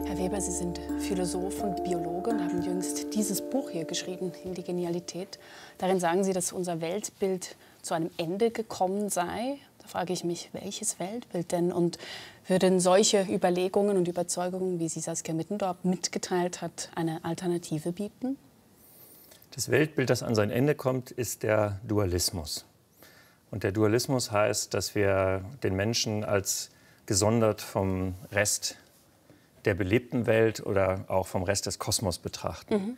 Herr Weber, Sie sind Philosoph und Biologe und haben jüngst dieses Buch hier geschrieben, Indigenialität. Darin sagen Sie, dass unser Weltbild zu einem Ende gekommen sei. Da frage ich mich, welches Weltbild denn? Und würden solche Überlegungen und Überzeugungen, wie sie Saskia Mittendorf mitgeteilt hat, eine Alternative bieten? Das Weltbild, das an sein Ende kommt, ist der Dualismus. Und der Dualismus heißt, dass wir den Menschen als gesondert vom Rest der belebten Welt oder auch vom Rest des Kosmos betrachten.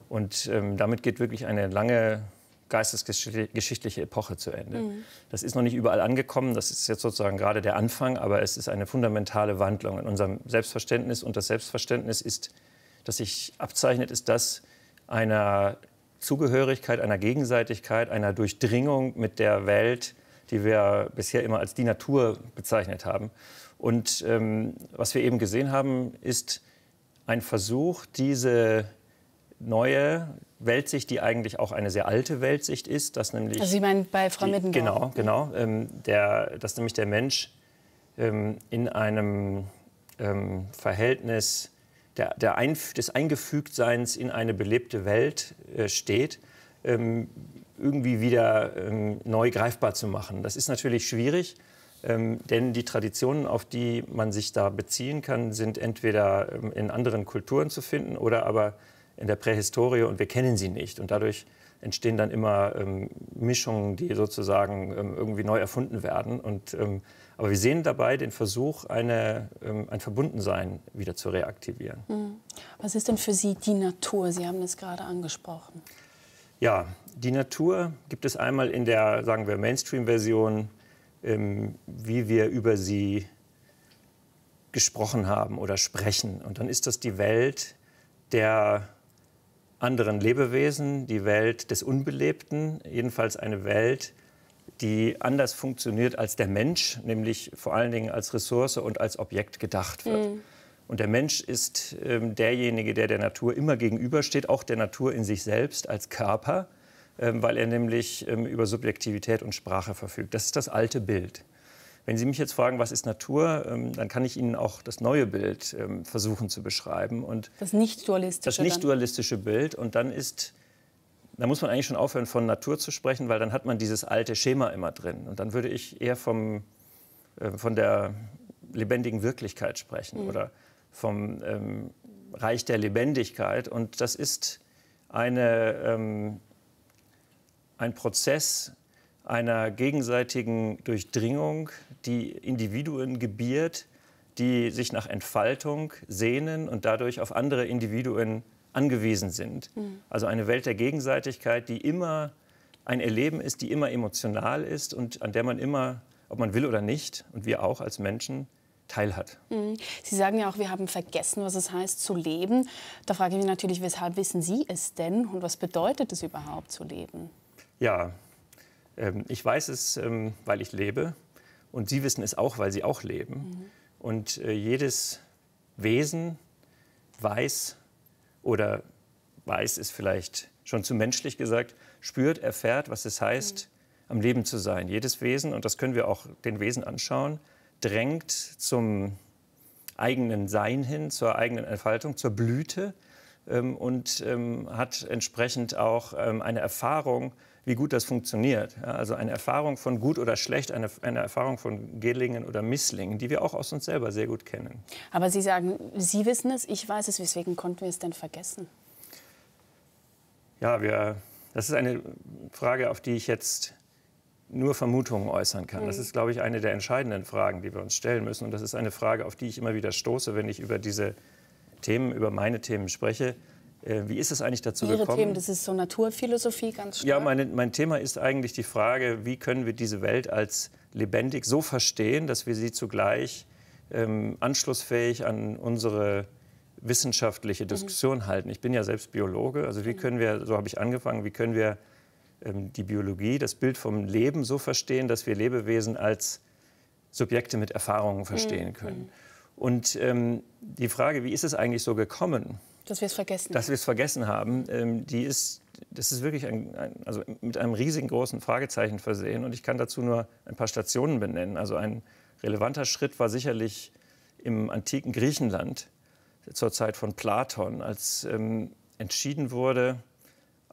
Und damit geht wirklich eine lange geistesgeschichtliche Epoche zu Ende. Das ist noch nicht überall angekommen, das ist jetzt sozusagen gerade der Anfang, aber es ist eine fundamentale Wandlung in unserem Selbstverständnis. Und das Selbstverständnis ist, das sich abzeichnet, ist das einer Zugehörigkeit, einer Gegenseitigkeit, einer Durchdringung mit der Welt, die wir bisher immer als die Natur bezeichnet haben. Und was wir eben gesehen haben, ist ein Versuch, diese neue Weltsicht, die eigentlich auch eine sehr alte Weltsicht ist, dass nämlich... Also Sie meinen bei Frau Mittendorf? Genau. Dass nämlich der Mensch in einem Verhältnis des Eingefügtseins in eine belebte Welt steht, irgendwie wieder neu greifbar zu machen. Das ist natürlich schwierig, denn die Traditionen, auf die man sich da beziehen kann, sind entweder in anderen Kulturen zu finden oder aber in der Prähistorie und wir kennen sie nicht. Und dadurch entstehen dann immer Mischungen, die sozusagen irgendwie neu erfunden werden. Aber wir sehen dabei den Versuch, ein Verbundensein wieder zu reaktivieren. Was ist denn für Sie die Natur? Sie haben es gerade angesprochen. Ja, die Natur gibt es einmal in der, sagen wir, Mainstream-Version, wie wir über sie gesprochen haben oder sprechen. Und dann ist das die Welt der anderen Lebewesen, die Welt des Unbelebten, jedenfalls eine Welt, die anders funktioniert als der Mensch, nämlich vor allen Dingen als Ressource und als Objekt gedacht wird. Und der Mensch ist derjenige, der Natur immer gegenübersteht, auch der Natur in sich selbst als Körper, weil er nämlich über Subjektivität und Sprache verfügt. Das ist das alte Bild. Wenn Sie mich jetzt fragen, was ist Natur, dann kann ich Ihnen auch das neue Bild versuchen zu beschreiben. Und das nicht-dualistische. Das nicht-dualistische Bild. Und da muss man eigentlich schon aufhören, von Natur zu sprechen, weil dann hat man dieses alte Schema immer drin. Und dann würde ich eher von der lebendigen Wirklichkeit sprechen oder vom Reich der Lebendigkeit. Und das ist ein Prozess einer gegenseitigen Durchdringung, die Individuen gebiert, die sich nach Entfaltung sehnen und dadurch auf andere Individuen angewiesen sind. Also eine Welt der Gegenseitigkeit, die immer ein Erleben ist, die immer emotional ist und an der man immer, ob man will oder nicht, und wir auch als Menschen, teilhat. Sie sagen ja auch, wir haben vergessen, was es heißt zu leben. Da frage ich mich natürlich, weshalb wissen Sie es denn und was bedeutet es überhaupt zu leben? Ja, ich weiß es, weil ich lebe und Sie wissen es auch, weil Sie auch leben. Und jedes Wesen weiß, oder weiß ist vielleicht schon zu menschlich gesagt, spürt, erfährt, was es heißt, am Leben zu sein. Jedes Wesen, und das können wir auch den Wesen anschauen, drängt zum eigenen Sein hin, zur eigenen Entfaltung, zur Blüte und hat entsprechend auch eine Erfahrung, wie gut das funktioniert. Ja, also eine Erfahrung von gut oder schlecht, eine Erfahrung von Gelingen oder Misslingen, die wir auch aus uns selber sehr gut kennen. Aber Sie sagen, Sie wissen es, ich weiß es. Weswegen konnten wir es denn vergessen? Ja, das ist eine Frage, auf die ich jetzt nur Vermutungen äußern kann. Das ist, glaube ich, eine der entscheidenden Fragen, die wir uns stellen müssen. Und das ist eine Frage, auf die ich immer wieder stoße, wenn ich über diese Themen, über meine Themen spreche. Wie ist es eigentlich dazu gekommen? Ihre Themen, das ist so Naturphilosophie ganz stark. Ja, mein Thema ist eigentlich die Frage, wie können wir diese Welt als lebendig so verstehen, dass wir sie zugleich anschlussfähig an unsere wissenschaftliche Diskussion halten. Ich bin ja selbst Biologe, also wie können wir, so habe ich angefangen, wie können wir die Biologie, das Bild vom Leben so verstehen, dass wir Lebewesen als Subjekte mit Erfahrungen verstehen können. Und die Frage, wie ist es eigentlich so gekommen, dass wir es vergessen haben. Dass wir es vergessen haben, das ist wirklich also mit einem riesigen großen Fragezeichen versehen. Und ich kann dazu nur ein paar Stationen benennen. Also ein relevanter Schritt war sicherlich im antiken Griechenland, zur Zeit von Platon, als entschieden wurde,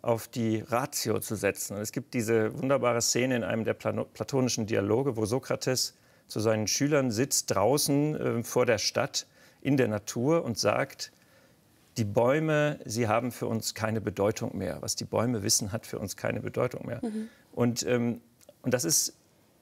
auf die Ratio zu setzen. Und es gibt diese wunderbare Szene in einem der platonischen Dialoge, wo Sokrates zu seinen Schülern sitzt, draußen vor der Stadt, in der Natur und sagt, die Bäume, sie haben für uns keine Bedeutung mehr. Was die Bäume wissen, hat für uns keine Bedeutung mehr. Und das ist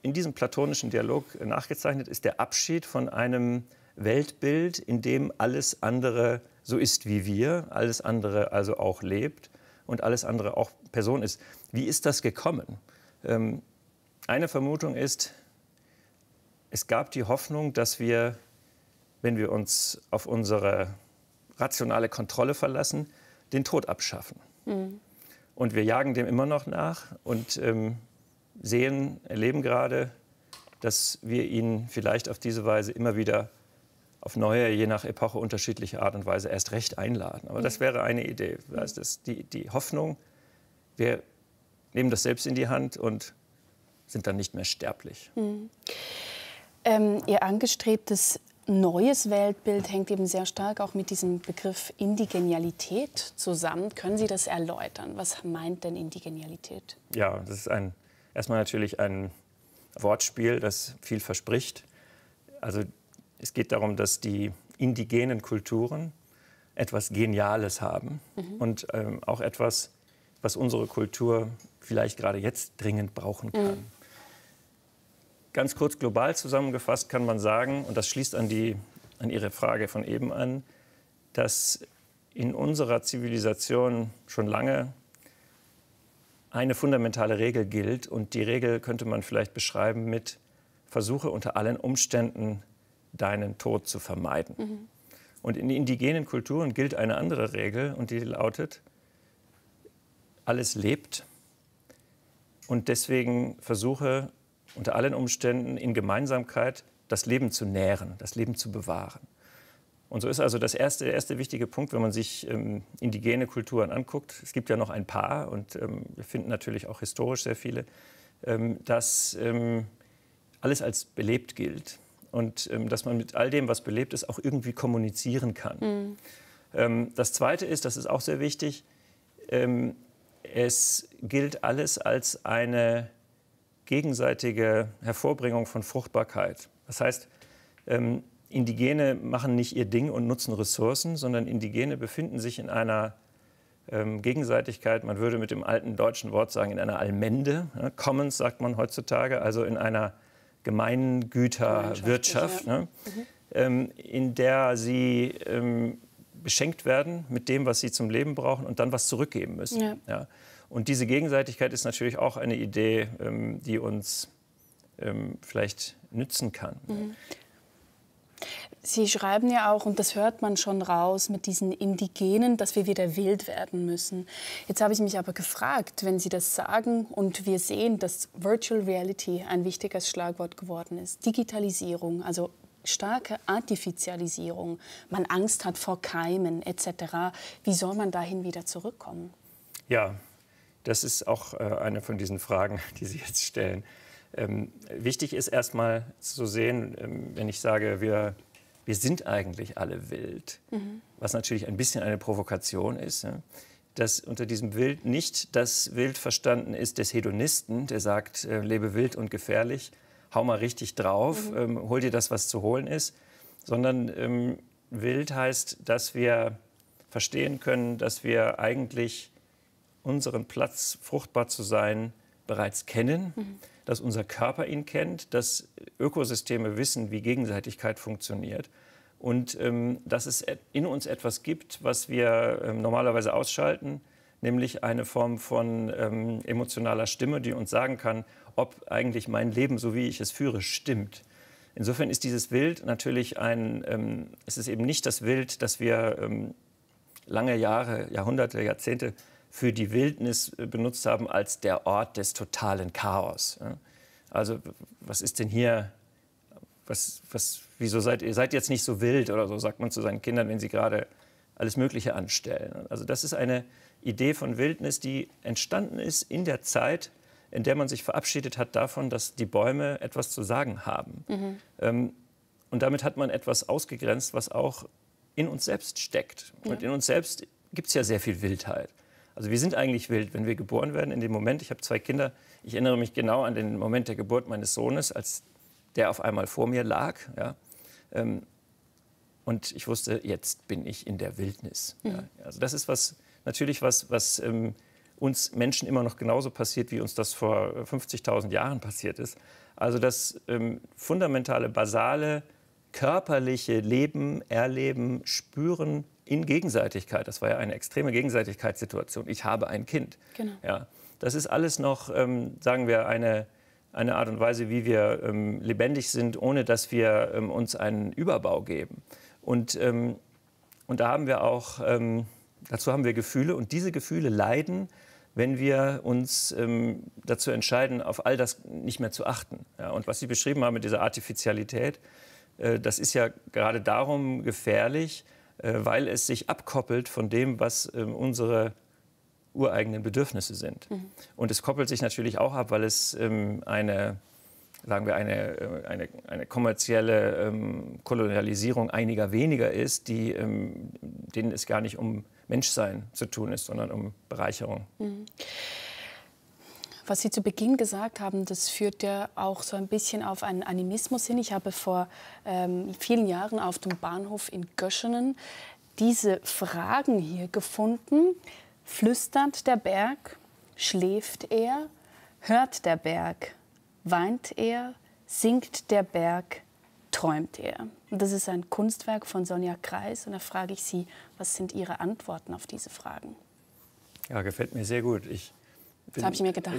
in diesem platonischen Dialog nachgezeichnet, ist der Abschied von einem Weltbild, in dem alles andere so ist wie wir, alles andere also auch lebt und alles andere auch Person ist. Wie ist das gekommen? Eine Vermutung ist, es gab die Hoffnung, dass wir, wenn wir uns auf unsere rationale Kontrolle verlassen, den Tod abschaffen. Und wir jagen dem immer noch nach und erleben gerade, dass wir ihn vielleicht auf diese Weise immer wieder auf neue, je nach Epoche unterschiedliche Art und Weise erst recht einladen. Aber das wäre eine Idee. Das ist die Hoffnung, wir nehmen das selbst in die Hand und sind dann nicht mehr sterblich. Ihr angestrebtes neues Weltbild hängt eben sehr stark auch mit diesem Begriff Indigenialität zusammen. Können Sie das erläutern? Was meint denn Indigenialität? Ja, das ist erstmal natürlich ein Wortspiel, das viel verspricht. Also es geht darum, dass die indigenen Kulturen etwas Geniales haben und auch etwas, was unsere Kultur vielleicht gerade jetzt dringend brauchen kann. Ganz kurz global zusammengefasst kann man sagen, und das schließt an Ihre Frage von eben an, dass in unserer Zivilisation schon lange eine fundamentale Regel gilt. Und die Regel könnte man vielleicht beschreiben mit: Versuche unter allen Umständen, deinen Tod zu vermeiden. Und in indigenen Kulturen gilt eine andere Regel, und die lautet: Alles lebt. Und deswegen versuche unter allen Umständen in Gemeinsamkeit das Leben zu nähren, das Leben zu bewahren. Und so ist also der erste wichtige Punkt, wenn man sich indigene Kulturen anguckt. Es gibt ja noch ein paar und wir finden natürlich auch historisch sehr viele, dass alles als belebt gilt und dass man mit all dem, was belebt ist, auch irgendwie kommunizieren kann. Das Zweite ist, das ist auch sehr wichtig, es gilt alles als eine gegenseitige Hervorbringung von Fruchtbarkeit. Das heißt, Indigene machen nicht ihr Ding und nutzen Ressourcen, sondern Indigene befinden sich in einer Gegenseitigkeit, man würde mit dem alten deutschen Wort sagen, in einer Allmende. Ja, Commons sagt man heutzutage, also in einer Gemeingüterwirtschaft, ja. In der sie beschenkt werden mit dem, was sie zum Leben brauchen und dann was zurückgeben müssen. Ja. Ja. Und diese Gegenseitigkeit ist natürlich auch eine Idee, die uns vielleicht nützen kann. Sie schreiben ja auch, und das hört man schon raus, mit diesen Indigenen, dass wir wieder wild werden müssen. Jetzt habe ich mich aber gefragt, wenn Sie das sagen und wir sehen, dass Virtual Reality ein wichtiges Schlagwort geworden ist, Digitalisierung, also starke Artifizialisierung, man Angst hat vor Keimen etc. Wie soll man dahin wieder zurückkommen? Ja, das ist auch eine von diesen Fragen, die Sie jetzt stellen. Wichtig ist erstmal zu sehen, wenn ich sage, wir sind eigentlich alle wild, was natürlich ein bisschen eine Provokation ist, ja, dass unter diesem Wild nicht das Wild verstanden ist des Hedonisten, der sagt, lebe wild und gefährlich, hau mal richtig drauf, hol dir das, was zu holen ist, sondern wild heißt, dass wir verstehen können, dass wir eigentlich unseren Platz, fruchtbar zu sein, bereits kennen, dass unser Körper ihn kennt, dass Ökosysteme wissen, wie Gegenseitigkeit funktioniert und dass es in uns etwas gibt, was wir normalerweise ausschalten, nämlich eine Form von emotionaler Stimme, die uns sagen kann, ob eigentlich mein Leben, so wie ich es führe, stimmt. Insofern ist dieses Wild natürlich es ist eben nicht das Wild, das wir lange Jahre, Jahrhunderte, Jahrzehnte für die Wildnis benutzt haben als der Ort des totalen Chaos. Also was ist denn hier, wieso seid ihr jetzt nicht so wild oder so, sagt man zu seinen Kindern, wenn sie gerade alles Mögliche anstellen. Also das ist eine Idee von Wildnis, die entstanden ist in der Zeit, in der man sich verabschiedet hat davon, dass die Bäume etwas zu sagen haben. Und damit hat man etwas ausgegrenzt, was auch in uns selbst steckt. Und in uns selbst gibt es ja sehr viel Wildheit. Also wir sind eigentlich wild, wenn wir geboren werden. In dem Moment, ich habe 2 Kinder, ich erinnere mich genau an den Moment der Geburt meines Sohnes, als der auf einmal vor mir lag. Ja. Und ich wusste, jetzt bin ich in der Wildnis. Ja. Also das ist natürlich was uns Menschen immer noch genauso passiert, wie uns das vor 50.000 Jahren passiert ist. Also das fundamentale, basale, körperliche Leben, Erleben, Spüren in Gegenseitigkeit. Das war ja eine extreme Gegenseitigkeitssituation. Ich habe ein Kind. Genau. Ja, das ist alles noch, sagen wir, eine Art und Weise, wie wir lebendig sind, ohne dass wir uns einen Überbau geben. Und da haben wir auch, dazu haben wir Gefühle. Und diese Gefühle leiden, wenn wir uns dazu entscheiden, auf all das nicht mehr zu achten. Ja, und was Sie beschrieben haben mit dieser Artifizialität, das ist ja gerade darum gefährlich, weil es sich abkoppelt von dem, was unsere ureigenen Bedürfnisse sind. Und es koppelt sich natürlich auch ab, weil es eine kommerzielle Kolonialisierung einiger weniger ist, denen es gar nicht um Menschsein zu tun ist, sondern um Bereicherung. Was Sie zu Beginn gesagt haben, das führt ja auch so ein bisschen auf einen Animismus hin. Ich habe vor vielen Jahren auf dem Bahnhof in Göschenen diese Fragen hier gefunden. Flüstert der Berg? Schläft er? Hört der Berg? Weint er? Singt der Berg? Träumt er? Und das ist ein Kunstwerk von Sonja Kreis. Und da frage ich Sie, was sind Ihre Antworten auf diese Fragen? Ja, gefällt mir sehr gut. Das habe ich mir gedacht.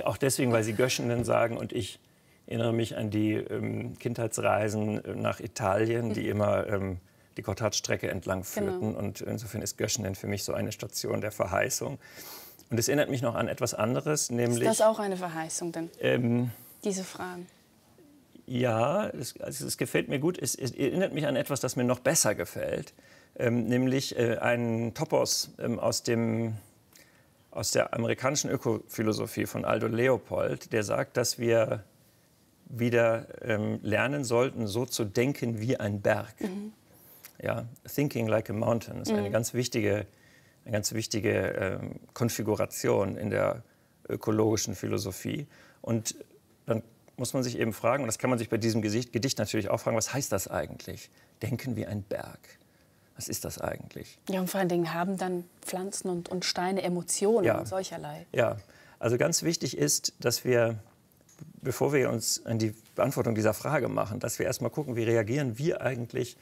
Auch deswegen, weil Sie Göschenen sagen. Und ich erinnere mich an die Kindheitsreisen nach Italien, die immer die Gotthardstrecke entlang führten. Genau. Und insofern ist Göschenen für mich so eine Station der Verheißung. Und es erinnert mich noch an etwas anderes, nämlich... Ist das auch eine Verheißung denn, diese Fragen? Ja, es gefällt mir gut. Es erinnert mich an etwas, das mir noch besser gefällt. Nämlich einen Topos aus der amerikanischen Ökophilosophie von Aldo Leopold, der sagt, dass wir wieder lernen sollten, so zu denken wie ein Berg. Ja, thinking like a mountain ist eine ganz wichtige Konfiguration in der ökologischen Philosophie. Und dann muss man sich eben fragen, und das kann man sich bei diesem Gedicht natürlich auch fragen, was heißt das eigentlich? Denken wie ein Berg. Was ist das eigentlich? Ja, und vor allen Dingen haben dann Pflanzen und Steine Emotionen und solcherlei. Ja, also ganz wichtig ist, dass wir, bevor wir uns an die Beantwortung dieser Frage machen, dass wir erst mal gucken, wie reagieren wir eigentlich,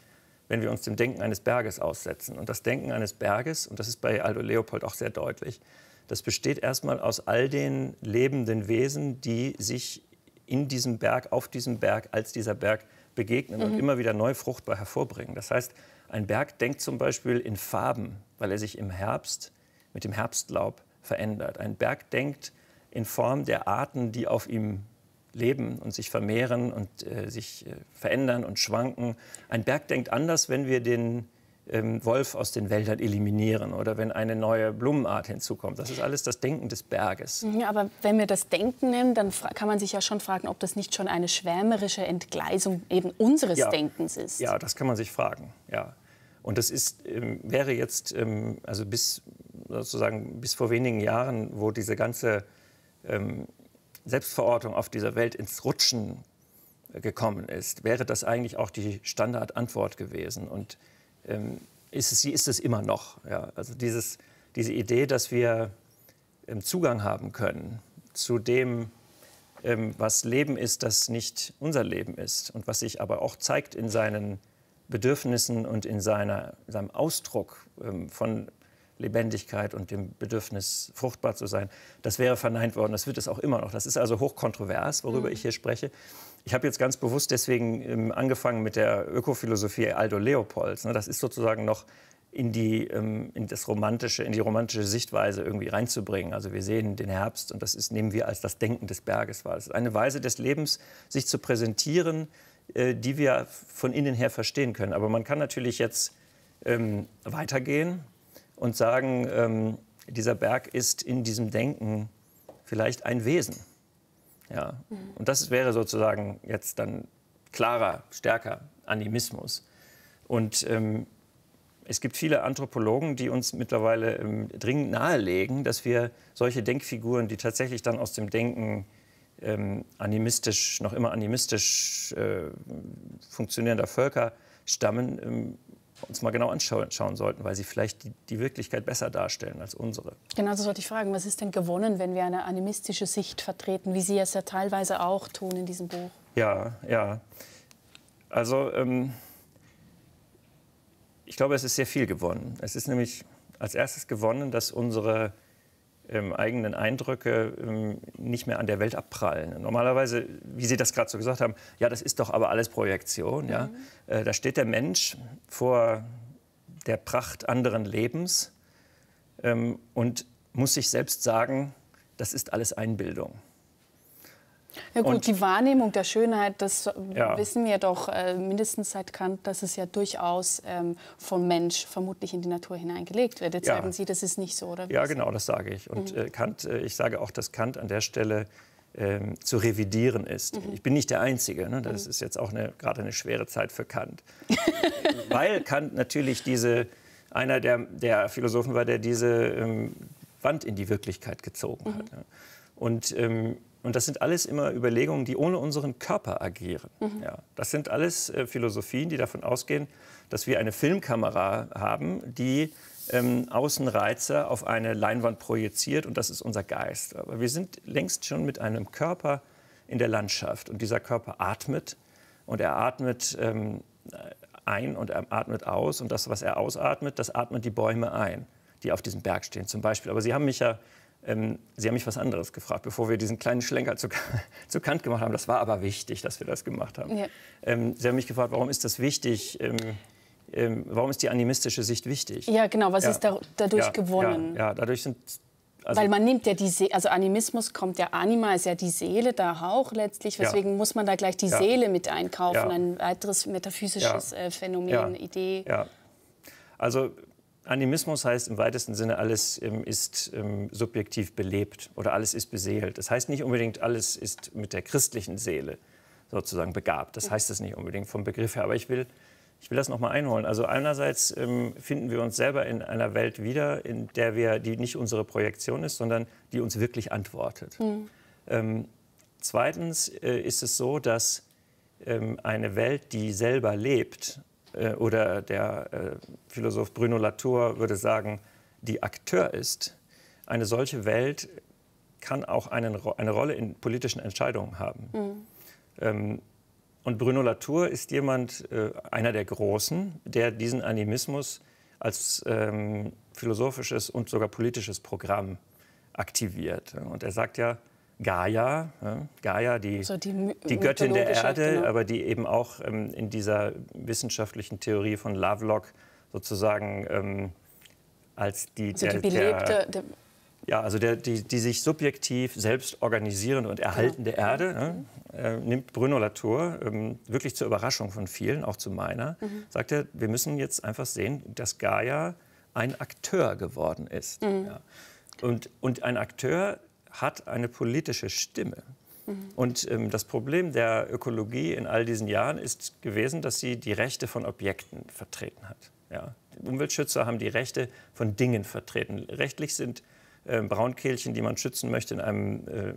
wenn wir uns dem Denken eines Berges aussetzen. Und das Denken eines Berges, und das ist bei Aldo Leopold auch sehr deutlich, das besteht erstmal aus all den lebenden Wesen, die sich in diesem Berg, auf diesem Berg, als dieser Berg begegnen und immer wieder neu fruchtbar hervorbringen. Das heißt, ein Berg denkt zum Beispiel in Farben, weil er sich im Herbst mit dem Herbstlaub verändert. Ein Berg denkt in Form der Arten, die auf ihm leben und sich vermehren und sich verändern und schwanken. Ein Berg denkt anders, wenn wir den Wolf aus den Wäldern eliminieren oder wenn eine neue Blumenart hinzukommt. Das ist alles das Denken des Berges. Ja, aber wenn wir das Denken nehmen, dann kann man sich ja schon fragen, ob das nicht schon eine schwärmerische Entgleisung eben unseres Denkens ist. Ja, das kann man sich fragen. Ja. Und das wäre jetzt, also bis vor wenigen Jahren, wo diese ganze Selbstverortung auf dieser Welt ins Rutschen gekommen ist, wäre das eigentlich auch die Standardantwort gewesen. Und sie ist es immer noch. Ja. Also diese Idee, dass wir Zugang haben können zu dem, was Leben ist, das nicht unser Leben ist und was sich aber auch zeigt in seinen Bedürfnissen und in seinem Ausdruck von Lebendigkeit und dem Bedürfnis, fruchtbar zu sein, das wäre verneint worden. Das wird es auch immer noch. Das ist also hochkontrovers, worüber ich hier spreche. Ich habe jetzt ganz bewusst deswegen angefangen mit der Ökophilosophie Aldo Leopolds. Das ist sozusagen noch in die romantische Sichtweise irgendwie reinzubringen. Also wir sehen den Herbst und das nehmen wir als das Denken des Berges wahr. Es ist eine Weise des Lebens, sich zu präsentieren, die wir von innen her verstehen können. Aber man kann natürlich jetzt weitergehen und sagen, dieser Berg ist in diesem Denken vielleicht ein Wesen. Ja. Und das wäre sozusagen jetzt dann klarer, stärker Animismus. Und es gibt viele Anthropologen, die uns mittlerweile dringend nahelegen, dass wir solche Denkfiguren, die tatsächlich dann aus dem Denken animistisch, noch immer animistisch funktionierender Völker stammen, uns mal genau anschauen sollten, weil sie vielleicht die Wirklichkeit besser darstellen als unsere. Genau, so sollte ich fragen. Was ist denn gewonnen, wenn wir eine animistische Sicht vertreten, wie Sie es ja teilweise auch tun in diesem Buch? Ja, ja. Also ich glaube, es ist sehr viel gewonnen. Es ist nämlich als erstes gewonnen, dass unsere eigenen Eindrücke nicht mehr an der Welt abprallen. Normalerweise, wie Sie das gerade so gesagt haben, ja, das ist doch aber alles Projektion. Ja? Da steht der Mensch vor der Pracht anderen Lebens und muss sich selbst sagen, das ist alles Einbildung. Ja gut, die Wahrnehmung der Schönheit, das wissen wir doch mindestens seit Kant, dass es ja durchaus vom Mensch vermutlich in die Natur hineingelegt wird. Jetzt sagen Sie, das ist nicht so, oder? Ja, genau, das sage ich. Und Kant, ich sage auch, dass Kant an der Stelle zu revidieren ist. Ich bin nicht der Einzige. Ne? Das ist jetzt auch gerade eine schwere Zeit für Kant. Weil Kant natürlich einer der Philosophen war, der diese Wand in die Wirklichkeit gezogen hat. Ja. Und das sind alles immer Überlegungen, die ohne unseren Körper agieren. Ja, das sind alles Philosophien, die davon ausgehen, dass wir eine Filmkamera haben, die Außenreize auf eine Leinwand projiziert, und das ist unser Geist. Aber wir sind längst schon mit einem Körper in der Landschaft, und dieser Körper atmet, und er atmet ein und er atmet aus, und das, was er ausatmet, das atmet die Bäume ein, die auf diesem Berg stehen zum Beispiel. Aber Sie haben mich was anderes gefragt, bevor wir diesen kleinen Schlenker zu Kant gemacht haben. Das war aber wichtig, dass wir das gemacht haben. Ja. Sie haben mich gefragt, warum ist das wichtig? Warum ist die animistische Sicht wichtig? Ja, genau. Was ist dadurch gewonnen? Ja, dadurch sind... Weil man nimmt ja also Animismus kommt ja, Anima ist ja die Seele, da auch letztlich. Deswegen muss man da gleich die Seele mit einkaufen. Ein weiteres metaphysisches Phänomen, Idee. Ja, also... Animismus heißt im weitesten Sinne, alles ist subjektiv belebt oder alles ist beseelt. Das heißt nicht unbedingt, alles ist mit der christlichen Seele sozusagen begabt. Das heißt es nicht unbedingt vom Begriff her. Aber ich will das noch mal einholen. Also einerseits finden wir uns selber in einer Welt wieder, in der die nicht unsere Projektion ist, sondern die uns wirklich antwortet. Zweitens ist es so, dass eine Welt, die selber lebt, oder der Philosoph Bruno Latour würde sagen, die Akteur ist. Eine solche Welt kann auch eine Rolle in politischen Entscheidungen haben. Und Bruno Latour ist einer der Großen, der diesen Animismus als philosophisches und sogar politisches Programm aktiviert. Und er sagt ja, Gaia, die Göttin der Erde, genau. Aber die eben auch in dieser wissenschaftlichen Theorie von Lovelock sozusagen als die belebte, die sich subjektiv selbst organisierende und erhaltende Erde, nimmt Bruno Latour wirklich zur Überraschung von vielen, auch zu meiner, sagt er, wir müssen jetzt einfach sehen, dass Gaia ein Akteur geworden ist. Ja. Und ein Akteur hat eine politische Stimme. Und das Problem der Ökologie in all diesen Jahren ist gewesen, dass sie die Rechte von Objekten vertreten hat. Ja. Die Umweltschützer haben die Rechte von Dingen vertreten. Rechtlich sind Braunkehlchen, die man schützen möchte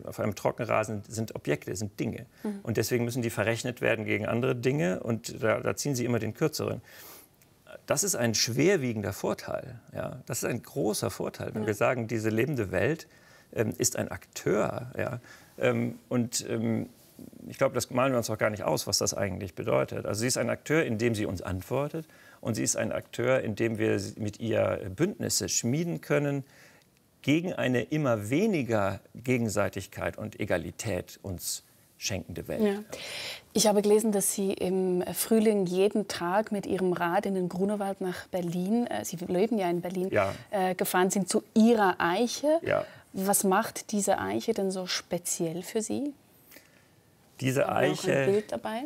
auf einem Trockenrasen, sind Objekte, sind Dinge. Und deswegen müssen die verrechnet werden gegen andere Dinge, und da ziehen sie immer den kürzeren. Das ist ein schwerwiegender Vorteil. Ja. Das ist ein großer Vorteil, wenn wir sagen, diese lebende Welt ist ein Akteur. Ja? Ich glaube, das malen wir uns auch gar nicht aus, was das eigentlich bedeutet. Also sie ist ein Akteur, indem sie uns antwortet, und sie ist ein Akteur, indem wir mit ihr Bündnisse schmieden können gegen eine immer weniger Gegenseitigkeit und Egalität uns schenkende Welt. Ja. Ich habe gelesen, dass Sie im Frühling jeden Tag mit Ihrem Rad in den Grunewald nach Berlin, Sie leben ja in Berlin, gefahren sind zu Ihrer Eiche. Ja. Was macht diese Eiche denn so speziell für Sie? Diese Eiche. Noch ein Bild dabei?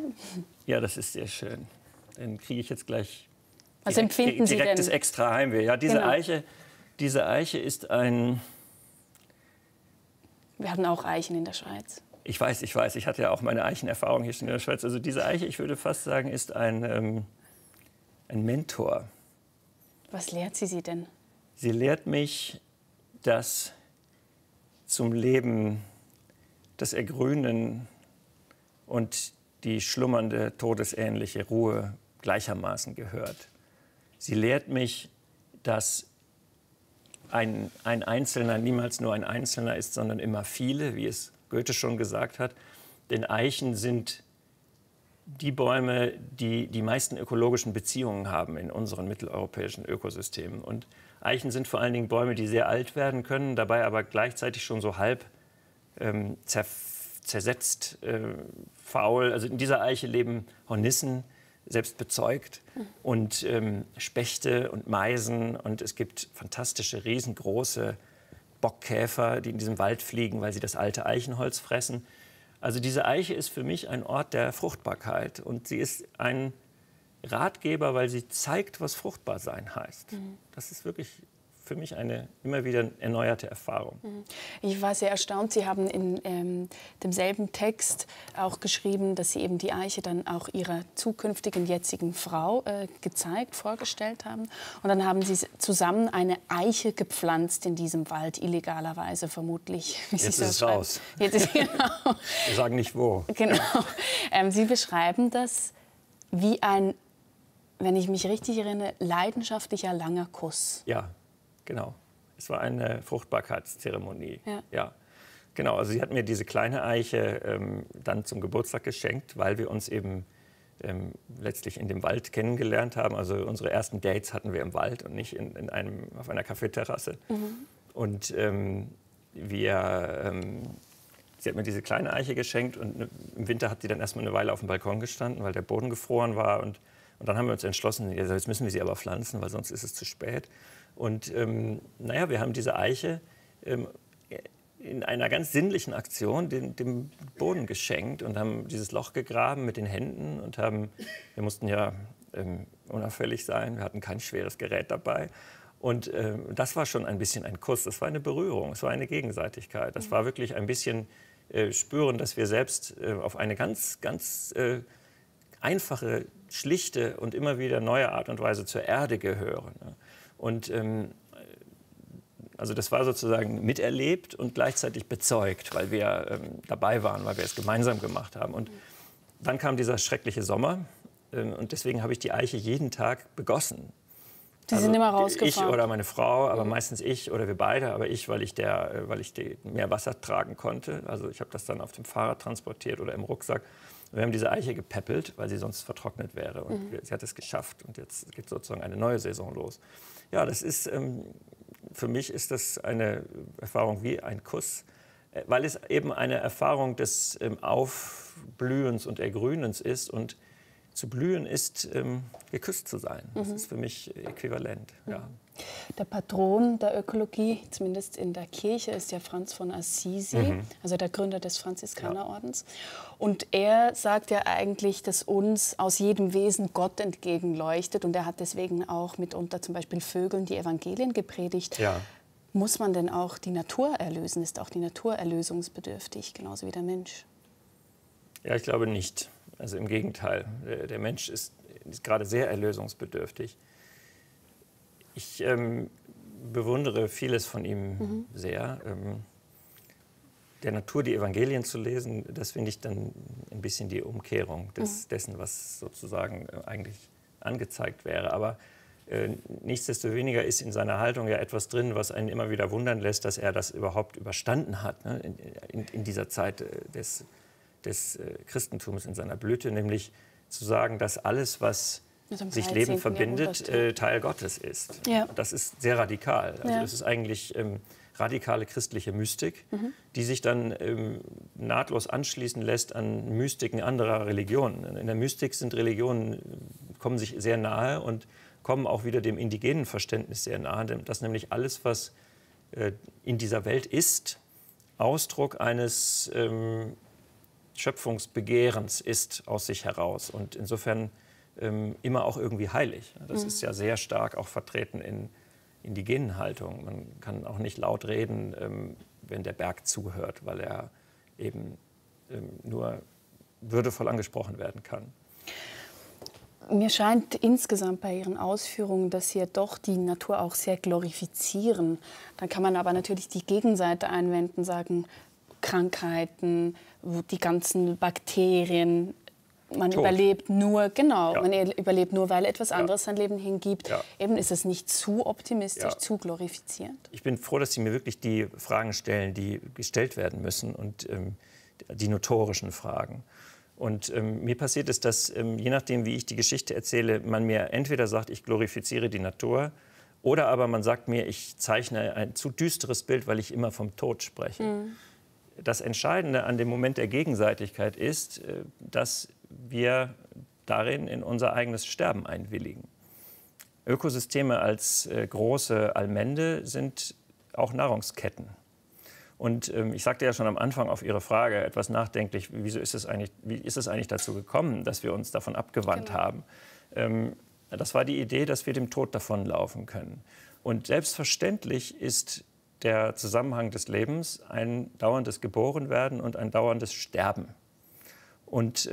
Ja, das ist sehr schön. Dann kriege ich jetzt gleich empfinden Sie direktes extra Heimweh. Ja, diese Eiche ist ein... Wir hatten auch Eichen in der Schweiz. Ich weiß. Ich hatte ja auch meine Eichenerfahrung hier schon in der Schweiz. Also diese Eiche, ich würde fast sagen, ist ein ein Mentor. Was lehrt sie denn? Sie lehrt mich, dass zum Leben das Ergrünen und die schlummernde, todesähnliche Ruhe gleichermaßen gehört. Sie lehrt mich, dass ein Einzelner niemals nur ein Einzelner ist, sondern immer viele, wie es Goethe schon gesagt hat. Denn Eichen sind die Bäume, die die meisten ökologischen Beziehungen haben in unseren mitteleuropäischen Ökosystemen. Und Eichen sind vor allen Dingen Bäume, die sehr alt werden können, dabei aber gleichzeitig schon so halb zersetzt, faul. Also in dieser Eiche leben Hornissen, selbst bezeugt, und Spechte und Meisen. Und es gibt fantastische, riesengroße Bockkäfer, die in diesem Wald fliegen, weil sie das alte Eichenholz fressen. Also diese Eiche ist für mich ein Ort der Fruchtbarkeit. Und sie ist ein Ratgeber, weil sie zeigt, was fruchtbar sein heißt. Das ist wirklich für mich eine immer wieder erneuerte Erfahrung. Ich war sehr erstaunt. Sie haben in demselben Text auch geschrieben, dass Sie eben die Eiche dann auch Ihrer zukünftigen jetzigen Frau vorgestellt haben. Und dann haben Sie zusammen eine Eiche gepflanzt in diesem Wald, illegalerweise vermutlich. Jetzt ist es raus. Jetzt ist, genau. Wir sagen nicht wo. Genau. Sie beschreiben das wie ein, wenn ich mich richtig erinnere, leidenschaftlicher langer Kuss. Ja. Genau, es war eine Fruchtbarkeitszeremonie. Ja. Ja. Genau, also sie hat mir diese kleine Eiche dann zum Geburtstag geschenkt, weil wir uns eben letztlich in dem Wald kennengelernt haben. Also unsere ersten Dates hatten wir im Wald und nicht auf einer Kaffeeterrasse. Und sie hat mir diese kleine Eiche geschenkt und im Winter hat sie dann erstmal eine Weile auf dem Balkon gestanden, weil der Boden gefroren war. Und dann haben wir uns entschlossen, jetzt müssen wir sie aber pflanzen, weil sonst ist es zu spät. Und wir haben diese Eiche in einer ganz sinnlichen Aktion dem Boden geschenkt und haben dieses Loch gegraben mit den Händen und wir mussten ja unauffällig sein, wir hatten kein schweres Gerät dabei. Und das war schon ein bisschen ein Kuss, das war eine Berührung, es war eine Gegenseitigkeit. Das war wirklich ein bisschen spüren, dass wir selbst auf eine ganz, ganz einfache, schlichte und immer wieder neue Art und Weise zur Erde gehören. Und also das war sozusagen miterlebt und gleichzeitig bezeugt, weil wir dabei waren, weil wir es gemeinsam gemacht haben. Und dann kam dieser schreckliche Sommer und deswegen habe ich die Eiche jeden Tag begossen. Sie sind immer rausgefahren? Ich oder meine Frau, aber meistens ich oder wir beide. Aber ich, weil ich mehr Wasser tragen konnte. Also ich habe das dann auf dem Fahrrad transportiert oder im Rucksack. Wir haben diese Eiche gepäppelt, weil sie sonst vertrocknet wäre. Und sie hat es geschafft. Und jetzt geht sozusagen eine neue Saison los. Ja, das ist, für mich ist das eine Erfahrung wie ein Kuss, weil es eben eine Erfahrung des Aufblühens und Ergrünens ist. Und zu blühen ist, geküsst zu sein. Das ist für mich äquivalent. Ja. Der Patron der Ökologie, zumindest in der Kirche, ist ja Franz von Assisi, also der Gründer des Franziskanerordens. Und er sagt ja eigentlich, dass uns aus jedem Wesen Gott entgegenleuchtet. Und er hat deswegen auch mitunter zum Beispiel Vögeln die Evangelien gepredigt. Ja. Muss man denn auch die Natur erlösen? Ist auch die Natur erlösungsbedürftig, genauso wie der Mensch? Ja, ich glaube nicht. Also im Gegenteil. Der Mensch ist gerade sehr erlösungsbedürftig. Ich bewundere vieles von ihm sehr. Der Natur die Evangelien zu lesen, das finde ich dann ein bisschen die Umkehrung dessen, was sozusagen eigentlich angezeigt wäre. Aber nichtsdestoweniger ist in seiner Haltung ja etwas drin, was einen immer wieder wundern lässt, dass er das überhaupt überstanden hat, ne? in dieser Zeit des Christentums in seiner Blüte, nämlich zu sagen, dass alles, was sich Leben verbindet, Teil Gottes ist. Ja. Das ist sehr radikal. Also das ist eigentlich radikale christliche Mystik, die sich dann nahtlos anschließen lässt an Mystiken anderer Religionen. In der Mystik sind Religionen, kommen sich sehr nahe und kommen auch wieder dem indigenen Verständnis sehr nahe, dass nämlich alles, was in dieser Welt ist, Ausdruck eines Schöpfungsbegehrens ist aus sich heraus und insofern immer auch irgendwie heilig. Das ist ja sehr stark auch vertreten in indigenen Haltungen. Man kann auch nicht laut reden, wenn der Berg zuhört, weil er eben nur würdevoll angesprochen werden kann. Mir scheint insgesamt bei Ihren Ausführungen, dass Sie ja doch die Natur auch sehr glorifizieren. Dann kann man aber natürlich die Gegenseite einwenden, sagen, Krankheiten, die ganzen Bakterien. Man überlebt nur, genau, man überlebt nur, weil etwas anderes sein Leben hingibt. Ja. Eben ist es nicht zu optimistisch, zu glorifizierend. Ich bin froh, dass Sie mir wirklich die Fragen stellen, die gestellt werden müssen und die notorischen Fragen. Und mir passiert es, dass je nachdem, wie ich die Geschichte erzähle, man mir entweder sagt, ich glorifiziere die Natur, oder aber man sagt mir, ich zeichne ein zu düsteres Bild, weil ich immer vom Tod spreche. Mhm. Das Entscheidende an dem Moment der Gegenseitigkeit ist, dass wir darin in unser eigenes Sterben einwilligen. Ökosysteme als große Allmende sind auch Nahrungsketten. Und ich sagte ja schon am Anfang auf Ihre Frage etwas nachdenklich, wie ist es eigentlich dazu gekommen, dass wir uns davon abgewandt haben? Das war die Idee, dass wir dem Tod davonlaufen können. Und selbstverständlich ist der Zusammenhang des Lebens ein dauerndes Geborenwerden und ein dauerndes Sterben. Und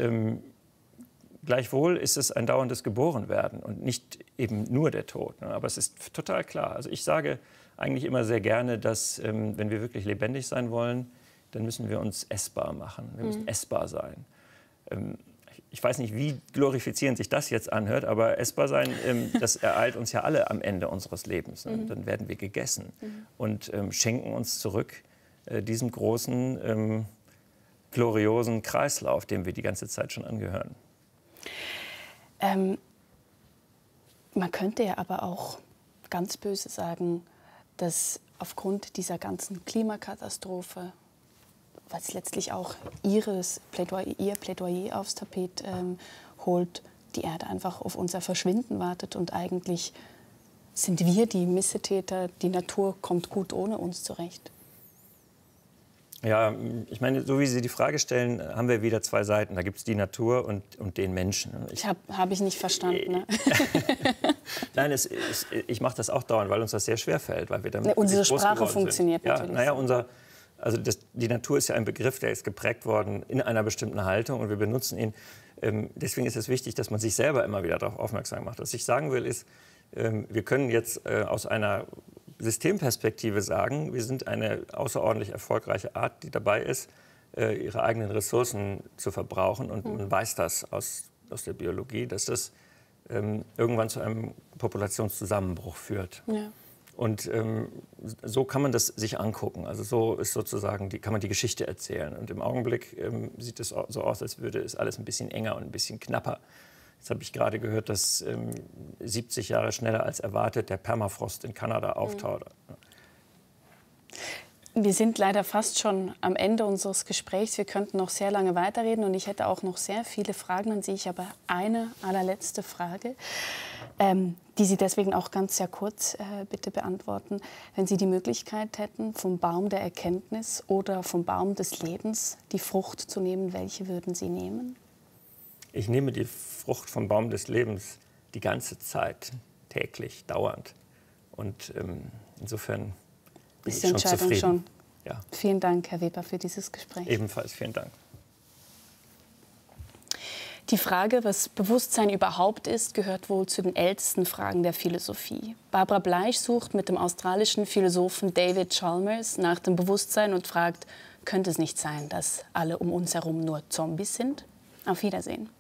gleichwohl ist es ein dauerndes Geborenwerden und nicht eben nur der Tod. Ne? Aber es ist total klar. Also ich sage eigentlich immer sehr gerne, dass wenn wir wirklich lebendig sein wollen, dann müssen wir uns essbar machen. Wir müssen essbar sein. Ich weiß nicht, wie glorifizierend sich das jetzt anhört, aber essbar sein, das ereilt uns ja alle am Ende unseres Lebens. Ne? Dann werden wir gegessen und schenken uns zurück diesem großen, gloriosen Kreislauf, dem wir die ganze Zeit schon angehören. Man könnte ja aber auch ganz böse sagen, dass aufgrund dieser ganzen Klimakatastrophe, was letztlich auch Ihr Plädoyer aufs Tapet holt, die Erde einfach auf unser Verschwinden wartet und eigentlich sind wir die Missetäter, die Natur kommt gut ohne uns zurecht. Ja, ich meine, so wie Sie die Frage stellen, haben wir wieder zwei Seiten. Da gibt es die Natur und den Menschen. Habe ich nicht verstanden. Ne? Nein, ich mache das auch dauernd, weil uns das sehr schwer fällt. Weil wir damit unsere Sprache funktioniert natürlich. Die Natur ist ja ein Begriff, der ist geprägt worden in einer bestimmten Haltung und wir benutzen ihn. Deswegen ist es wichtig, dass man sich selber immer wieder darauf aufmerksam macht. Was ich sagen will, ist, wir können jetzt aus einer Systemperspektive sagen, wir sind eine außerordentlich erfolgreiche Art, die dabei ist, ihre eigenen Ressourcen zu verbrauchen. Und man weiß das aus der Biologie, dass das irgendwann zu einem Populationszusammenbruch führt. Ja. Und so kann man das sich angucken. Also so ist sozusagen kann man die Geschichte erzählen. Und im Augenblick sieht es so aus, als würde es alles ein bisschen enger und ein bisschen knapper. Jetzt habe ich gerade gehört, dass 70 Jahre schneller als erwartet der Permafrost in Kanada auftaut. Wir sind leider fast schon am Ende unseres Gesprächs. Wir könnten noch sehr lange weiterreden und ich hätte auch noch sehr viele Fragen an Sie. Ich habe eine allerletzte Frage, die Sie deswegen auch ganz sehr kurz bitte beantworten. Wenn Sie die Möglichkeit hätten, vom Baum der Erkenntnis oder vom Baum des Lebens die Frucht zu nehmen, welche würden Sie nehmen? Ich nehme die Frucht vom Baum des Lebens die ganze Zeit, täglich, dauernd. Und insofern bin ich schon zufrieden. Ja. Vielen Dank, Herr Weber, für dieses Gespräch. Ebenfalls, vielen Dank. Die Frage, was Bewusstsein überhaupt ist, gehört wohl zu den ältesten Fragen der Philosophie. Barbara Bleich sucht mit dem australischen Philosophen David Chalmers nach dem Bewusstsein und fragt, könnte es nicht sein, dass alle um uns herum nur Zombies sind? Auf Wiedersehen.